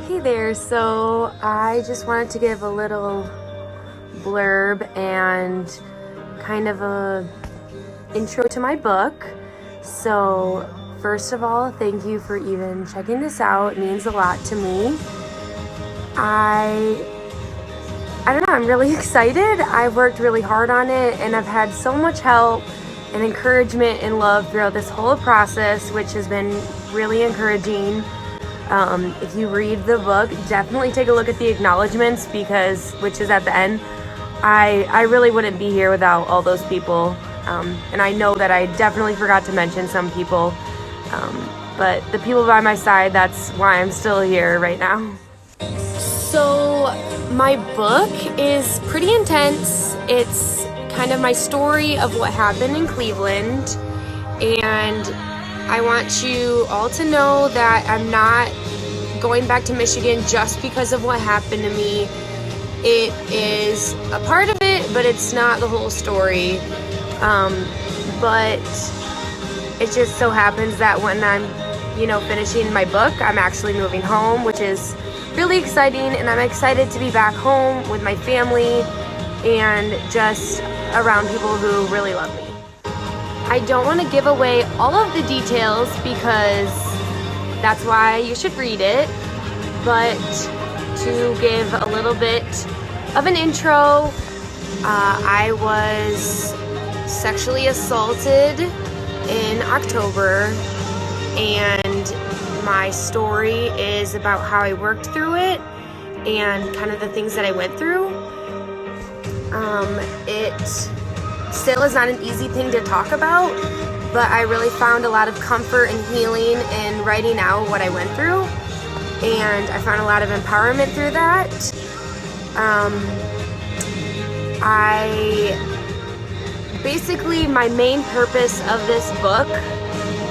Hey there, so I just wanted to give a little blurb and kind of a intro to my book. So first of all, thank you for even checking this out. It means a lot to me. I don't know, I'm really excited. I've worked really hard on it and I've had so much help and encouragement and love throughout this whole process, which has been really encouraging. If you read the book, definitely take a look at the acknowledgments which is at the end. I really wouldn't be here without all those people. And I know that I definitely forgot to mention some people. But the people by my side, that's why I'm still here right now. So my book is pretty intense. It's kind of my story of what happened in Cleveland. And I want you all to know that I'm not going back to Michigan just because of what happened to me. It is a part of it, but it's not the whole story. But it just so happens that when I'm, finishing my book, I'm actually moving home, which is really exciting, and I'm excited to be back home with my family and just around people who really love me. I don't want to give away all of the details because that's why you should read it, but to give a little bit of an intro, I was sexually assaulted in October, and my story is about how I worked through it and kind of the things that I went through. It still is not an easy thing to talk about, but I really found a lot of comfort and healing in writing out what I went through, and I found a lot of empowerment through that. Basically, my main purpose of this book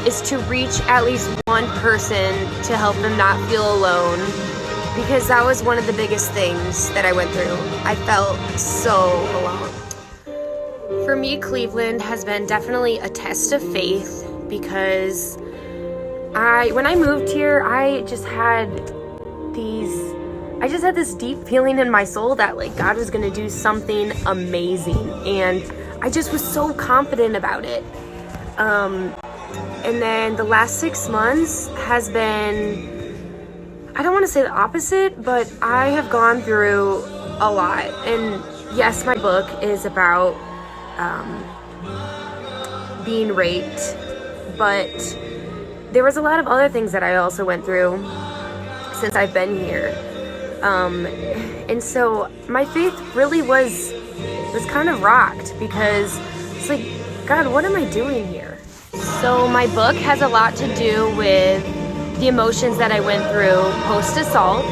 is to reach at least one person to help them not feel alone, because that was one of the biggest things that I went through. I felt so alone. For me, Cleveland has been definitely a test of faith, because when I moved here, I just had this deep feeling in my soul that God was going to do something amazing, and I just was so confident about it. And then the last 6 months has been, I don't want to say the opposite, but I have gone through a lot. And yes, my book is about being raped, but there was a lot of other things that I also went through since I've been here. And so my faith really was kind of rocked, because it's like, God, what am I doing here? So my book has a lot to do with the emotions that I went through post-assault,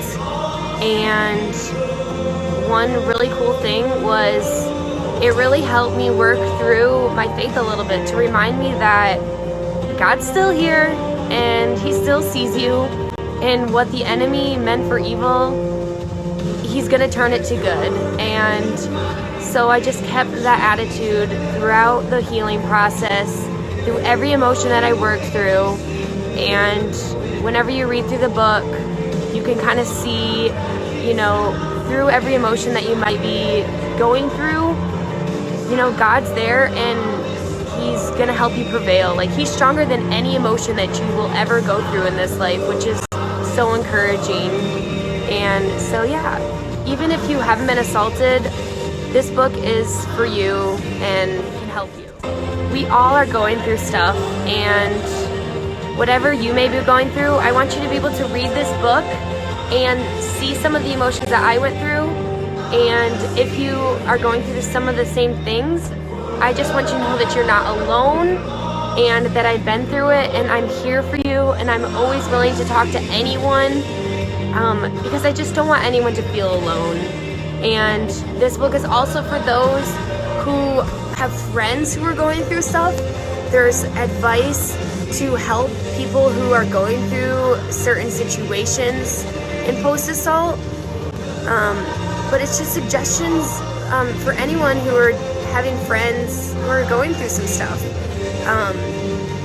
and one really cool thing was it really helped me work through my faith a little bit, to remind me that God's still here and He still sees you, and what the enemy meant for evil, He's gonna turn it to good. And so I just kept that attitude throughout the healing process, through every emotion that I worked through. And whenever you read through the book, you can kind of see, through every emotion that you might be going through, God's there and He's gonna help you prevail. He's stronger than any emotion that you will ever go through in this life, which is so encouraging. And so yeah, even if you haven't been assaulted, this book is for you and can help you. We all are going through stuff, and whatever you may be going through, I want you to be able to read this book and see some of the emotions that I went through. And if you are going through some of the same things, I just want you to know that you're not alone, and that I've been through it, and I'm here for you, and I'm always willing to talk to anyone, because I just don't want anyone to feel alone. And this book is also for those who have friends who are going through stuff. There's advice to help people who are going through certain situations in post-assault, but it's just suggestions for anyone who are having friends who are going through some stuff.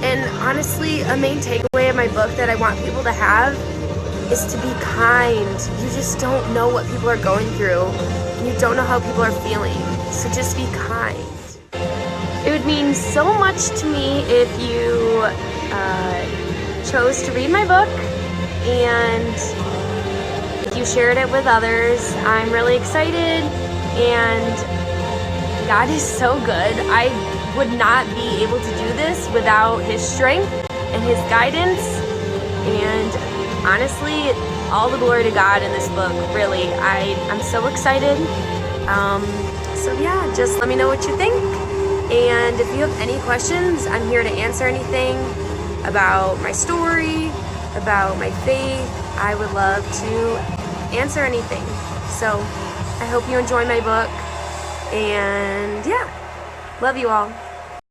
And honestly, a main takeaway of my book that I want people to have is to be kind. You just don't know what people are going through. And you don't know how people are feeling. So just be kind. It would mean so much to me if you chose to read my book and if you shared it with others. I'm really excited, and God is so good. I would not be able to do this without His strength and His guidance, and honestly, all the glory to God in this book. Really, I'm so excited. So yeah, just let me know what you think, and if you have any questions, I'm here to answer anything about my story, about my faith. I would love to answer anything. So I hope you enjoy my book, and yeah, love you all.